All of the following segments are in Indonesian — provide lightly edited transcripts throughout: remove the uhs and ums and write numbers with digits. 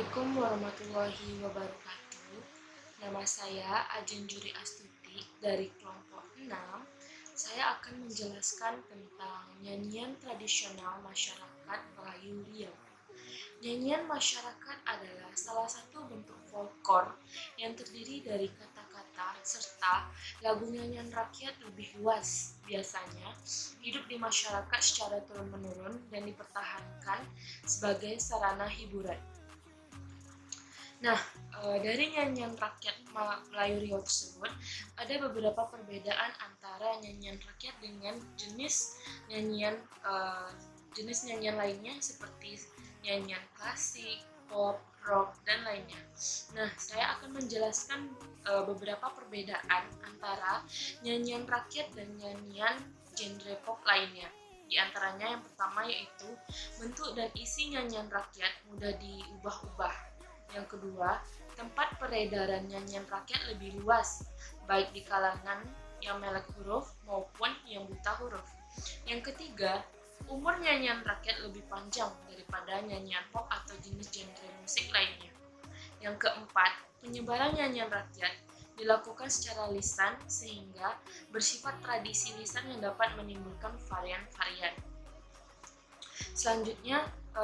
Assalamualaikum warahmatullahi wabarakatuh. Nama saya Ajeng Juri Astuti dari kelompok 6. Saya akan menjelaskan tentang nyanyian tradisional masyarakat Melayu Riau. Nyanyian masyarakat adalah salah satu bentuk folklor yang terdiri dari kata-kata serta lagu nyanyian rakyat lebih luas. Biasanya hidup di masyarakat secara turun-menurun dan dipertahankan sebagai sarana hiburan. Nah, dari nyanyian rakyat Melayu Riau tersebut, ada beberapa perbedaan antara nyanyian rakyat dengan nyanyian jenis nyanyian lainnya seperti nyanyian klasik, pop, rock, dan lainnya. Nah, saya akan menjelaskan beberapa perbedaan antara nyanyian rakyat dan nyanyian genre pop lainnya. Di antaranya yang pertama yaitu bentuk dan isi nyanyian rakyat mudah diubah-ubah. Yang kedua, tempat peredaran nyanyian rakyat lebih luas, baik di kalangan yang melek huruf maupun yang buta huruf. Yang ketiga, umur nyanyian rakyat lebih panjang daripada nyanyian pop atau jenis genre musik lainnya. Yang keempat, penyebaran nyanyian rakyat dilakukan secara lisan sehingga bersifat tradisi lisan yang dapat menimbulkan varian-varian. Selanjutnya,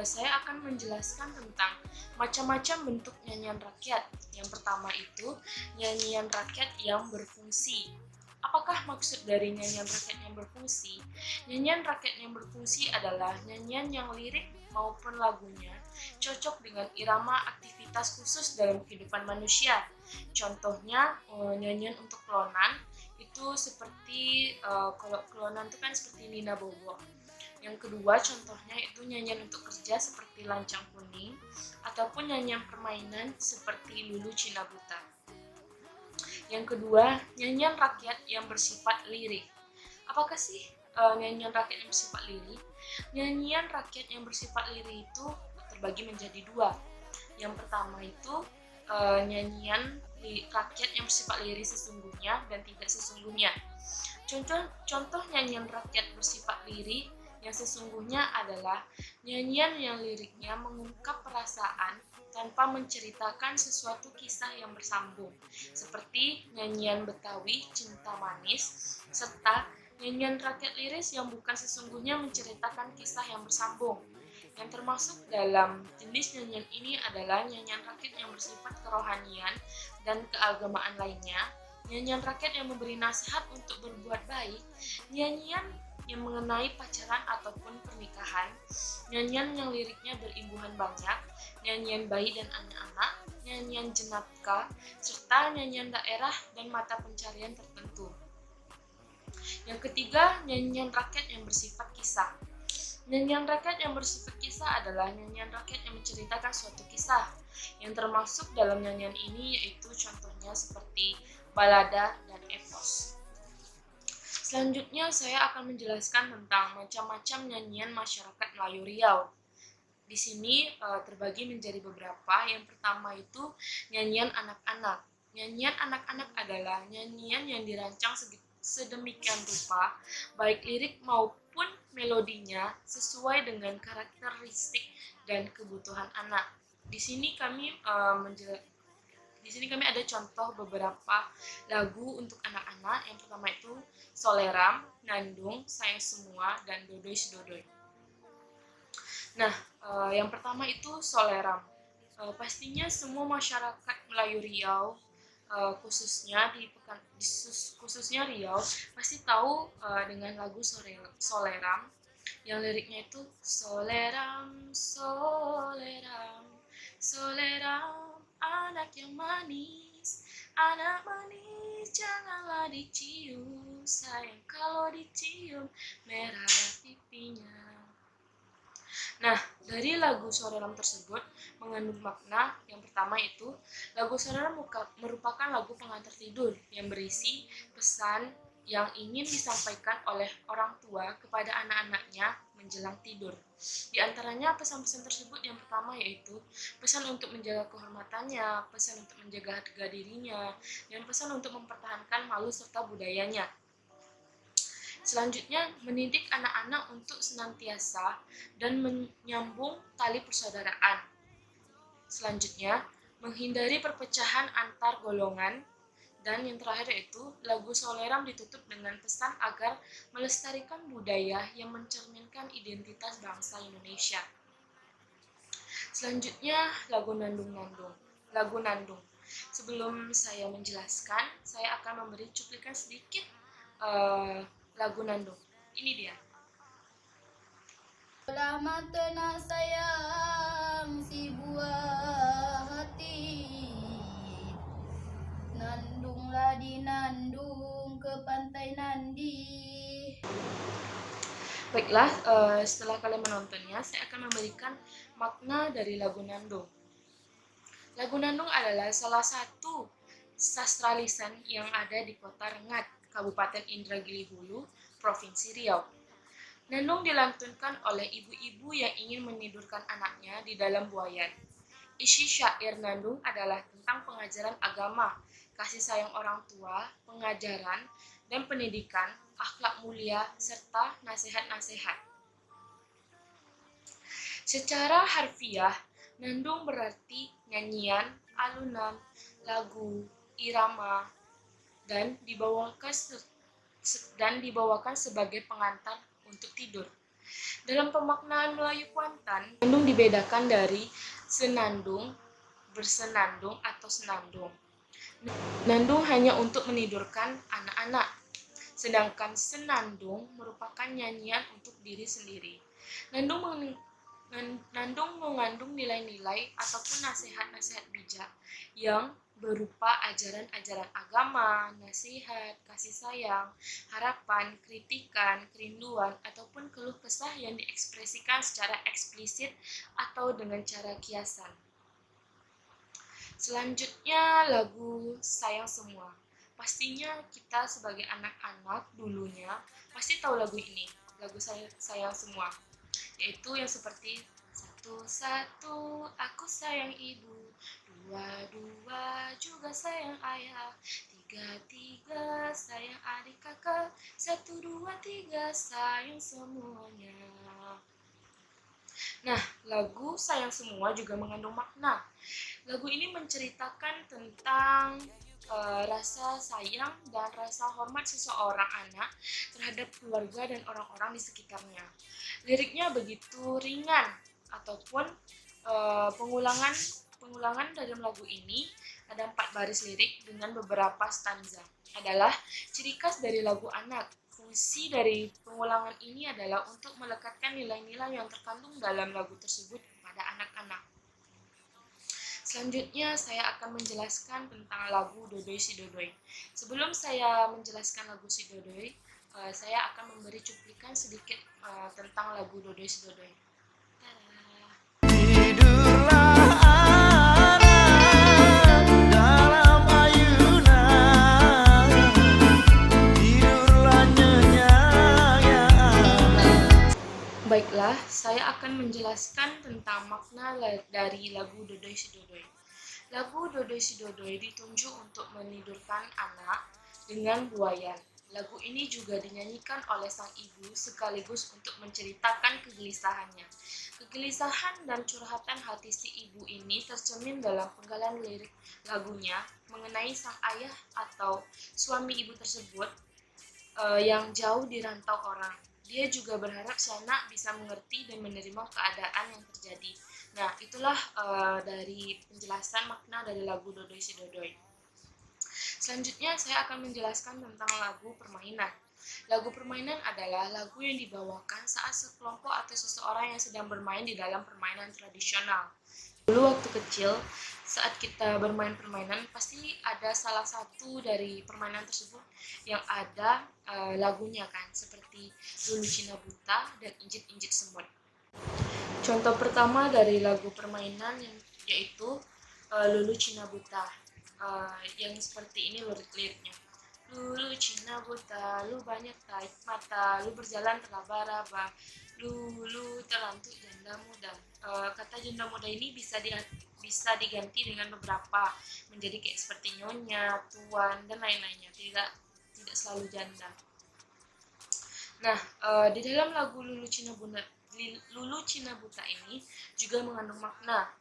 saya akan menjelaskan tentang macam-macam bentuk nyanyian rakyat. Yang pertama itu, nyanyian rakyat yang berfungsi. Apakah maksud dari nyanyian rakyat yang berfungsi? Nyanyian rakyat yang berfungsi adalah nyanyian yang lirik maupun lagunya cocok dengan irama aktivitas khusus dalam kehidupan manusia. Contohnya, nyanyian untuk kelonan itu seperti, kalau kelonan itu kan seperti Nina Bobo. Yang kedua, contohnya itu nyanyian untuk kerja seperti Lancang Kuning ataupun nyanyian permainan seperti Lulu Cina Buta. Yang kedua, nyanyian rakyat yang bersifat lirik. Apakah sih nyanyian rakyat yang bersifat lirik? Nyanyian rakyat yang bersifat lirik itu terbagi menjadi dua. Yang pertama itu nyanyian rakyat yang bersifat lirik sesungguhnya dan tidak sesungguhnya. Contoh nyanyian rakyat bersifat lirik yang sesungguhnya adalah nyanyian yang liriknya mengungkap perasaan tanpa menceritakan sesuatu kisah yang bersambung, seperti nyanyian Betawi Cinta Manis, serta nyanyian rakyat liris yang bukan sesungguhnya menceritakan kisah yang bersambung. Yang termasuk dalam jenis nyanyian ini adalah nyanyian rakyat yang bersifat kerohanian dan keagamaan lainnya, nyanyian rakyat yang memberi nasihat untuk berbuat baik, nyanyian yang mengenai pacaran ataupun pernikahan, nyanyian yang liriknya berimbuhan banyak, nyanyian bayi dan anak-anak, nyanyian jenaka, serta nyanyian daerah dan mata pencarian tertentu. Yang ketiga, nyanyian rakyat yang bersifat kisah. Nyanyian rakyat yang bersifat kisah adalah nyanyian rakyat yang menceritakan suatu kisah. Yang termasuk dalam nyanyian ini yaitu contohnya seperti balada dan epos. Selanjutnya saya akan menjelaskan tentang macam-macam nyanyian masyarakat Melayu Riau. Di sini terbagi menjadi beberapa. Yang pertama itu nyanyian anak-anak. Nyanyian anak-anak adalah nyanyian yang dirancang sedemikian rupa, baik lirik maupun melodinya sesuai dengan karakteristik dan kebutuhan anak. Di sini kami ada contoh beberapa lagu untuk anak-anak. Yang pertama itu Soleram, Nandung, Sayang Semua, dan Dodoy Sedodoy. Nah, yang pertama itu Soleram. Pastinya semua masyarakat Melayu Riau, khususnya Riau, pasti tahu dengan lagu Soleram yang liriknya itu Soleram, Soleram, Soleram, anak yang manis, anak manis janganlah dicium, sayang kalau dicium merah pipinya. Nah, dari lagu Soleram tersebut mengandung makna. Yang pertama itu, lagu Soleram merupakan lagu pengantar tidur yang berisi pesan yang ingin disampaikan oleh orang tua kepada anak-anaknya menjelang tidur. Di antaranya pesan-pesan tersebut yang pertama yaitu pesan untuk menjaga kehormatannya, pesan untuk menjaga harga dirinya, dan pesan untuk mempertahankan malu serta budayanya. Selanjutnya, mendidik anak-anak untuk senantiasa dan menyambung tali persaudaraan. Selanjutnya, menghindari perpecahan antar golongan. Dan yang terakhir yaitu lagu Soleram ditutup dengan pesan agar melestarikan budaya yang mencerminkan identitas bangsa Indonesia. Selanjutnya, lagu Nandung-Nandung. Lagu Nandung. Sebelum saya menjelaskan, saya akan memberi cuplikan sedikit lagu Nandung. Ini dia. Lama nak sayang si buah hati, nandunglah dinandung ke pantai Nandi. Baiklah, setelah kalian menontonnya, saya akan memberikan makna dari lagu Nandung. Lagu Nandung adalah salah satu sastra lisan yang ada di Kota Rengat, Kabupaten Indragiri Hulu, Provinsi Riau. Nandung dilantunkan oleh ibu-ibu yang ingin menidurkan anaknya di dalam buayan. Isi syair Nandung adalah tentang pengajaran agama, kasih sayang orang tua, pengajaran, dan pendidikan, akhlak mulia, serta nasihat-nasihat. Secara harfiah, Nandung berarti nyanyian, alunan, lagu, irama, dan dibawakan sebagai pengantar untuk tidur. Dalam pemaknaan Melayu Kuantan, Nandung dibedakan dari senandung, bersenandung, atau senandung. Nandung hanya untuk menidurkan anak-anak, sedangkan senandung merupakan nyanyian untuk diri sendiri. Nandung mengandung nilai-nilai ataupun nasihat-nasihat bijak yang berupa ajaran-ajaran agama, nasihat, kasih sayang, harapan, kritikan, kerinduan, ataupun keluh kesah yang diekspresikan secara eksplisit atau dengan cara kiasan. Selanjutnya lagu Sayang Semua. Pastinya kita sebagai anak-anak dulunya pasti tahu lagu ini, lagu Sayang Semua. Yaitu yang seperti satu-satu aku sayang ibu, dua-dua juga sayang ayah, tiga-tiga sayang adik kakak, satu, dua, tiga sayang semuanya. Nah, lagu Sayang Semua juga mengandung makna. Lagu ini menceritakan tentang rasa sayang dan rasa hormat seseorang anak terhadap keluarga dan orang-orang di sekitarnya. Liriknya begitu ringan, ataupun pengulangan dalam lagu ini ada 4 baris lirik dengan beberapa stanza. Adalah ciri khas dari lagu anak. Fungsi dari pengulangan ini adalah untuk melekatkan nilai-nilai yang terkandung dalam lagu tersebut kepada anak-anak. Selanjutnya saya akan menjelaskan tentang lagu Dodoi Si Dodoi. Sebelum saya menjelaskan lagu Si Dodoi, saya akan memberi cuplikan sedikit tentang lagu Dodoi Si Dodoi. Tidurlah anak dalam ayunan, tidurlah nyenyak ya anak. Baiklah, saya akan menjelaskan tentang makna dari lagu Dodoi Si Dodoi. Lagu Dodoi Si Dodoi ditunjuk untuk menidurkan anak dengan buayan. Lagu ini juga dinyanyikan oleh sang ibu sekaligus untuk menceritakan kegelisahannya. Kegelisahan dan curhatan hati si ibu ini tercermin dalam penggalan lirik lagunya mengenai sang ayah atau suami ibu tersebut yang jauh di rantau orang. Dia juga berharap si anak bisa mengerti dan menerima keadaan yang terjadi. Nah, itulah dari penjelasan makna dari lagu Dodoi Si Dodoi. Selanjutnya saya akan menjelaskan tentang lagu permainan. Lagu permainan adalah lagu yang dibawakan saat sekelompok atau seseorang yang sedang bermain di dalam permainan tradisional. Dulu waktu kecil, saat kita bermain permainan, pasti ada salah satu dari permainan tersebut yang ada lagunya kan, seperti Lulu Cina Buta dan Injit-Injit Semut. Contoh pertama dari lagu permainan yaitu Lulu Cina Buta, yang seperti ini liriknya. Lulu Cina Buta, lu banyak tarik mata, lu berjalan terlaba-laba, lu terlantuk janda muda. Kata janda muda ini bisa diganti dengan beberapa menjadi kayak seperti nyonya, tuan, dan lain-lainnya. Tidak selalu janda. Nah, di dalam lagu Lulu Cina Buta ini juga mengandung makna.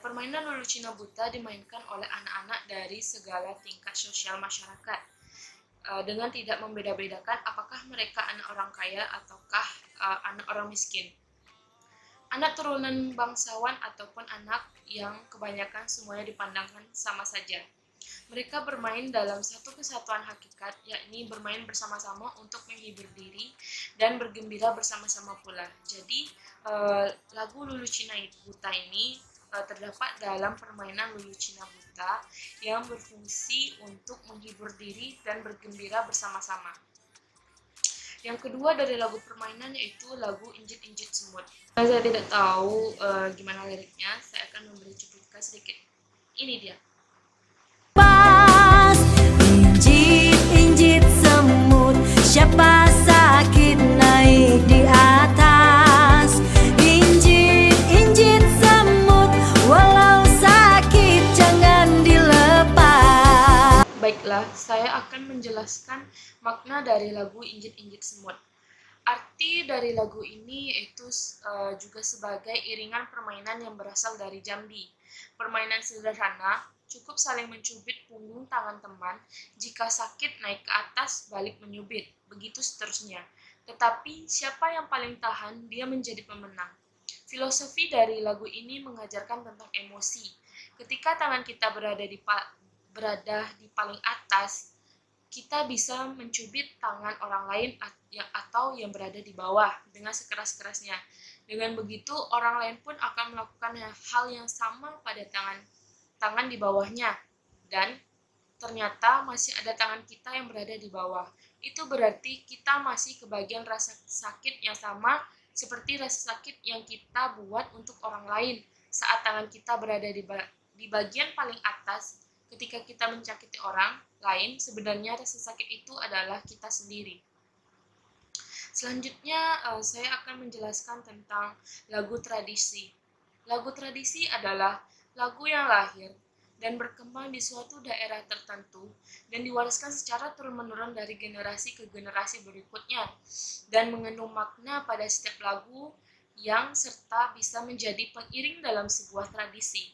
permainan lulu Cina buta dimainkan oleh anak-anak dari segala tingkat sosial masyarakat dengan tidak membeda-bedakan apakah mereka anak orang kaya ataukah anak orang miskin, anak turunan bangsawan ataupun anak yang kebanyakan semuanya dipandangkan sama saja. Mereka bermain dalam satu kesatuan hakikat, yakni bermain bersama-sama untuk menghibur diri dan bergembira bersama-sama pula. Jadi, lagu Lulu Cina Buta ini terdapat dalam permainan Lulu Cina Buta yang berfungsi untuk menghibur diri dan bergembira bersama-sama. Yang kedua dari lagu permainan yaitu lagu Injit-Injit Semut. Saya tidak tahu gimana liriknya, saya akan memberi cuplikan sedikit. Ini dia. Injit-injit semut, siapa sakit naik di atas. Injit-injit semut, walau sakit jangan dilepas. Baiklah, saya akan menjelaskan makna dari lagu Injit-Injit Semut. Arti dari lagu ini yaitu juga sebagai iringan permainan yang berasal dari Jambi. Permainan sederhana, cukup saling mencubit punggung tangan teman, jika sakit naik ke atas balik menyubit, begitu seterusnya. Tetapi siapa yang paling tahan, dia menjadi pemenang. Filosofi dari lagu ini mengajarkan tentang emosi. Ketika tangan kita berada di paling atas, kita bisa mencubit tangan orang lain atau yang berada di bawah dengan sekeras-kerasnya. Dengan begitu, orang lain pun akan melakukan hal yang sama pada tangan di bawahnya, dan ternyata masih ada tangan kita yang berada di bawah. Itu berarti kita masih kebagian rasa sakit yang sama seperti rasa sakit yang kita buat untuk orang lain saat tangan kita berada di bagian paling atas. Ketika kita menyakiti orang lain, sebenarnya rasa sakit itu adalah kita sendiri. Selanjutnya, saya akan menjelaskan tentang lagu tradisi. Lagu tradisi adalah lagu yang lahir dan berkembang di suatu daerah tertentu dan diwariskan secara turun-menurun dari generasi ke generasi berikutnya dan mengandung makna pada setiap lagu yang serta bisa menjadi pengiring dalam sebuah tradisi.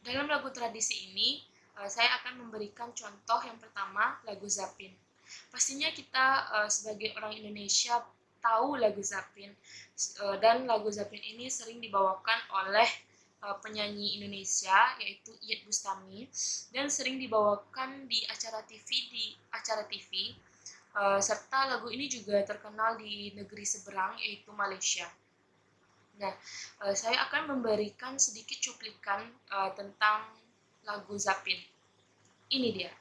Dalam lagu tradisi ini, saya akan memberikan contoh yang pertama, lagu Zapin. Pastinya kita sebagai orang Indonesia tahu lagu Zapin, dan lagu Zapin ini sering dibawakan oleh penyanyi Indonesia yaitu Iyeth Bustami dan sering dibawakan di acara TV, serta lagu ini juga terkenal di negeri seberang yaitu Malaysia. Nah, saya akan memberikan sedikit cuplikan tentang lagu Zapin. Ini dia.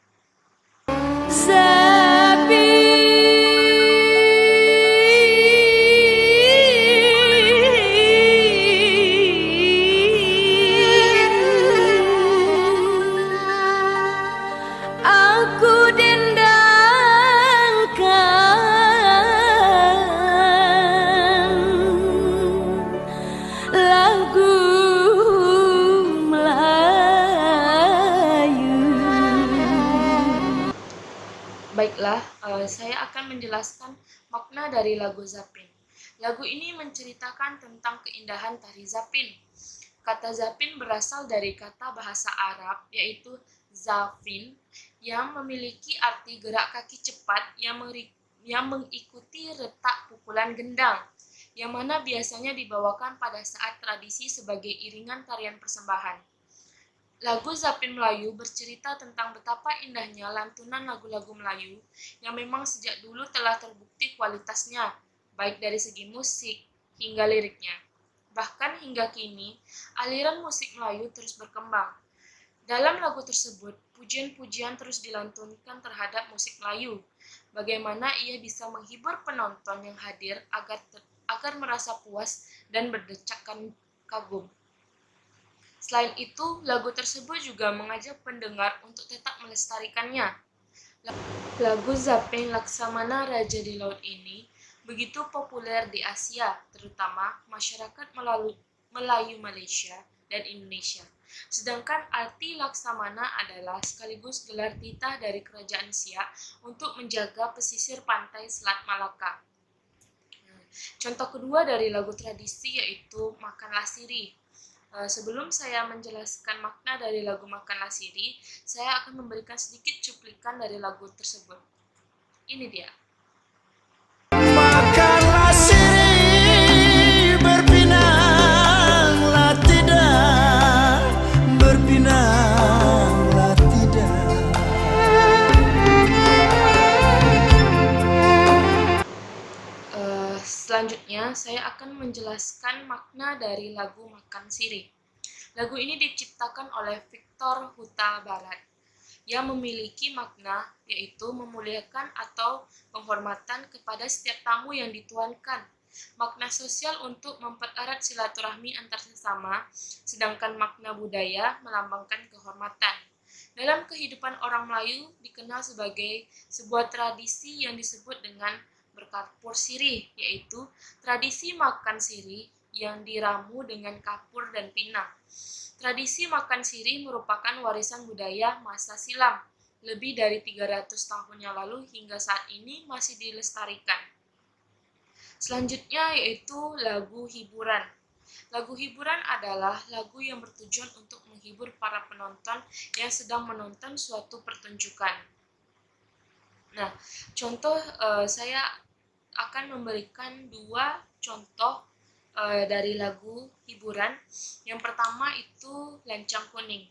Baiklah, saya akan menjelaskan makna dari lagu Zapin. Lagu ini menceritakan tentang keindahan tari Zapin. Kata Zapin berasal dari kata bahasa Arab, yaitu zafin, yang memiliki arti gerak kaki cepat yang mengikuti retak pukulan gendang, yang mana biasanya dibawakan pada saat tradisi sebagai iringan tarian persembahan. Lagu Zapin Melayu bercerita tentang betapa indahnya lantunan lagu-lagu Melayu yang memang sejak dulu telah terbukti kualitasnya, baik dari segi musik hingga liriknya. Bahkan hingga kini, aliran musik Melayu terus berkembang. Dalam lagu tersebut, pujian-pujian terus dilantunkan terhadap musik Melayu, bagaimana ia bisa menghibur penonton yang hadir agar merasa puas dan berdecakkan kagum. Selain itu, lagu tersebut juga mengajak pendengar untuk tetap melestarikannya. Lagu Zapin Laksamana Raja di Laut ini begitu populer di Asia, terutama masyarakat Melayu Malaysia dan Indonesia. Sedangkan arti Laksamana adalah sekaligus gelar titah dari Kerajaan Siak untuk menjaga pesisir pantai Selat Malaka. Contoh kedua dari lagu tradisi yaitu Makanlah Sirih. Sebelum saya menjelaskan makna dari lagu Makanlah Sirih, saya akan memberikan sedikit cuplikan dari lagu tersebut. Ini dia. Makanlah sirih, berpinanglah tidak, berpinanglah tidak. Selanjutnya, saya akan menjelaskan makna dari lagu Makan Sirih. Lagu ini diciptakan oleh Victor Huta Barat yang memiliki makna yaitu memuliakan atau penghormatan kepada setiap tamu yang dituankan. Makna sosial untuk mempererat silaturahmi antar sesama, sedangkan makna budaya melambangkan kehormatan. Dalam kehidupan orang Melayu dikenal sebagai sebuah tradisi yang disebut dengan berkapur sirih, yaitu tradisi makan sirih yang diramu dengan kapur dan pinang. Tradisi makan sirih merupakan warisan budaya masa silam, lebih dari 300 tahun yang lalu hingga saat ini masih dilestarikan. Selanjutnya yaitu lagu hiburan. Lagu hiburan adalah lagu yang bertujuan untuk menghibur para penonton yang sedang menonton suatu pertunjukan. Nah, contoh saya akan memberikan 2 contoh dari lagu hiburan. Yang pertama itu Lancang Kuning.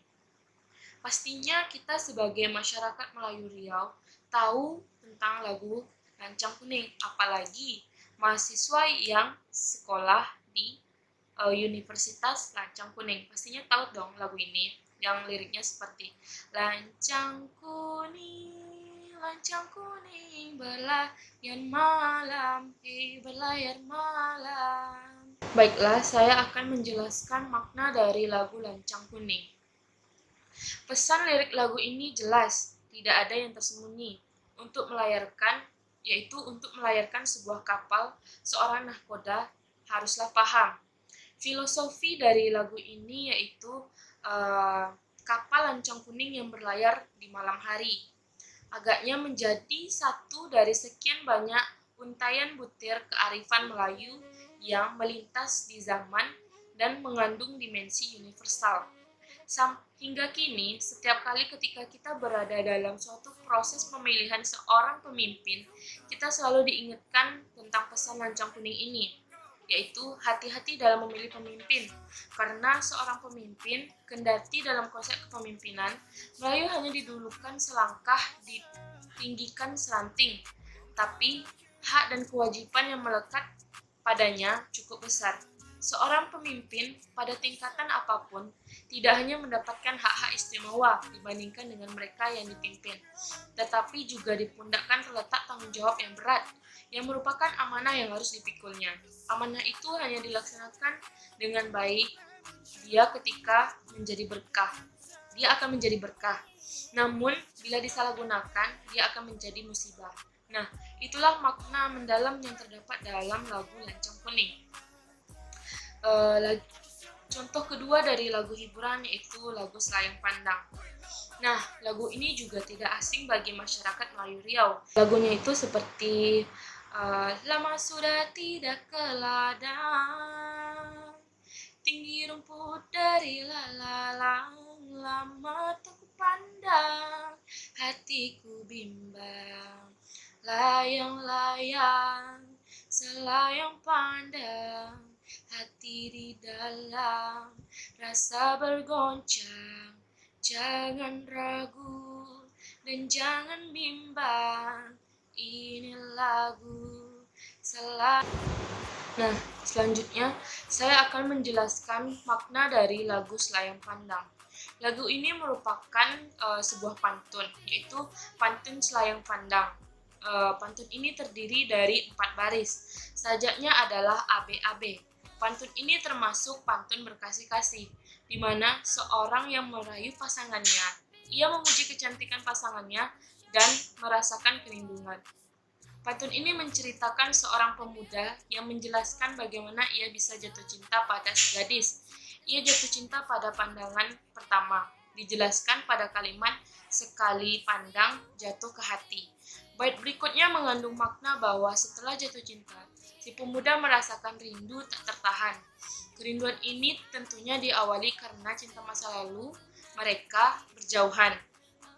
Pastinya kita sebagai masyarakat Melayu Riau tahu tentang lagu Lancang Kuning, apalagi mahasiswa yang sekolah di Universitas Lancang Kuning. Pastinya tahu dong lagu ini, yang liriknya seperti Lancang kuning, berlayar malam, berlayar malam. Baiklah, saya akan menjelaskan makna dari lagu Lancang Kuning. Pesan lirik lagu ini jelas, tidak ada yang tersembunyi. Untuk melayarkan sebuah kapal, seorang nahkoda haruslah paham. Filosofi dari lagu ini yaitu kapal lancang kuning yang berlayar di malam hari. Agaknya menjadi satu dari sekian banyak untayan butir kearifan Melayu yang melintas di zaman dan mengandung dimensi universal. Hingga kini, setiap kali ketika kita berada dalam suatu proses pemilihan seorang pemimpin, kita selalu diingatkan tentang pesan lancang kuning ini, yaitu hati-hati dalam memilih pemimpin, karena seorang pemimpin, kendati dalam konsep kepemimpinan, Melayu hanya didulukan selangkah, ditinggikan seranting, tapi hak dan kewajiban yang melekat padanya cukup besar. Seorang pemimpin pada tingkatan apapun tidak hanya mendapatkan hak-hak istimewa dibandingkan dengan mereka yang dipimpin, tetapi juga di pundaknya terletak tanggung jawab yang berat, yang merupakan amanah yang harus dipikulnya. Amanah itu hanya dilaksanakan dengan baik dia ketika menjadi berkah. Dia akan menjadi berkah. Namun, bila disalahgunakan, dia akan menjadi musibah. Nah, itulah makna mendalam yang terdapat dalam lagu Lancang Kuning. Contoh kedua dari lagu hiburan yaitu lagu Selayang Pandang. Nah, lagu ini juga tidak asing bagi masyarakat Melayu Riau. Lagunya itu seperti lama sudah tidak ke ladang, tinggi rumput dari lalang, lama tak kupandang, hatiku bimbang, layang-layang, selayang pandang, hati di dalam, rasa bergoncang, jangan ragu dan jangan bimbang, ini lagu Nah, selanjutnya saya akan menjelaskan makna dari lagu Selayang Pandang. Lagu ini merupakan sebuah pantun, yaitu pantun Selayang Pandang. Pantun ini terdiri dari 4 baris. Sajaknya adalah ABAB. Pantun ini termasuk pantun berkasih-kasih, di mana seorang yang merayu pasangannya, ia memuji kecantikan pasangannya dan merasakan kerinduan. Pantun ini menceritakan seorang pemuda yang menjelaskan bagaimana ia bisa jatuh cinta pada si gadis. Ia jatuh cinta pada pandangan pertama, dijelaskan pada kalimat sekali pandang jatuh ke hati. Bait berikutnya mengandung makna bahwa setelah jatuh cinta, si pemuda merasakan rindu tak tertahan. Kerinduan ini tentunya diawali karena cinta masa lalu mereka berjauhan.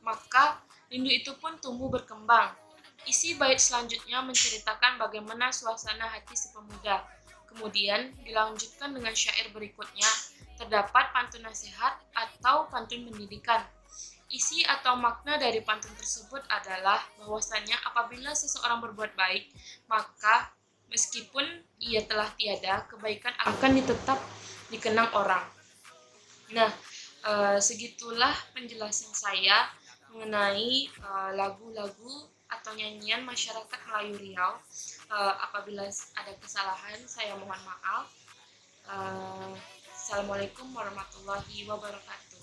Maka rindu itu pun tumbuh berkembang. Isi bait selanjutnya menceritakan bagaimana suasana hati si pemuda. Kemudian dilanjutkan dengan syair berikutnya, terdapat pantun nasihat atau pantun pendidikan. Isi atau makna dari pantun tersebut adalah bahwasannya apabila seseorang berbuat baik, maka meskipun ia telah tiada, kebaikan akan tetap dikenang orang. Nah, segitulah penjelasan saya mengenai lagu-lagu atau nyanyian masyarakat Melayu Riau. Apabila ada kesalahan, saya mohon maaf. Assalamualaikum warahmatullahi wabarakatuh.